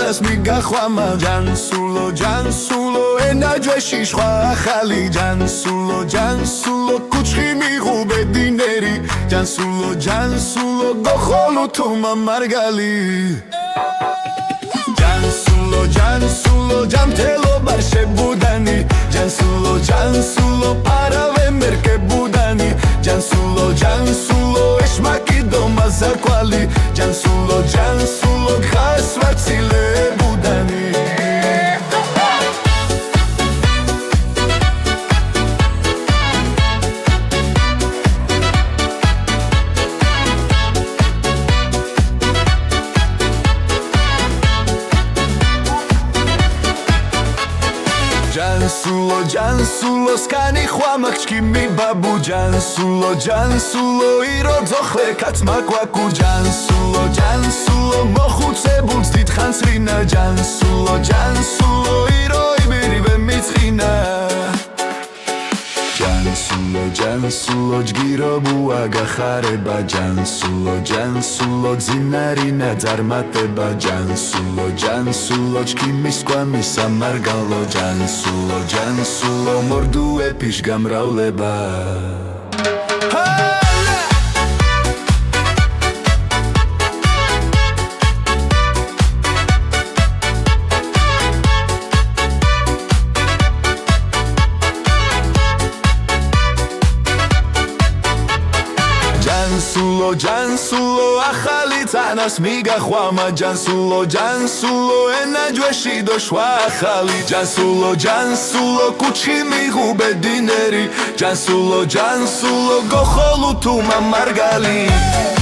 თანას მიგახვამა ჯანსულო ენაჯვეში სხვა ახალი ჯანსულო კუჩხი მიღუბე დინერი ჯანსულო გოხოლუ თუმა მარგალი ჯანსულო ჯამთელობა შებუდანი ჯანსულო პარავე მერკებუდანი ჯანსულო ეშმაკი დომაზაკვალი ჯანსულო ხასვაცილებუდანი ჯანსულო სკანი ხვამახჩკიმი ბაბუ ჯანსულო ირო ძოხლე კაცმაკვაკუ ჯანსულო მოხუცებულს დიდხანს რინა ჯანსულო ირო იბერივე მიცხინა ჯანსულო ჯგირობუა გახარება ჯანსულო ძინარინა ძარმატება ჯანსულო ჩქიმის კვამის სამარგალო ჯანსულო მორდუეფიშ გამრავლება ჯანსულო ახალი თანას მიგახვამა ჯანსულო ენაჯვეში დო შვა ახალი ჯანსულო კუჩი მიღუბე დინერი ჯანსულო გოხოლუ თუმა მარგალი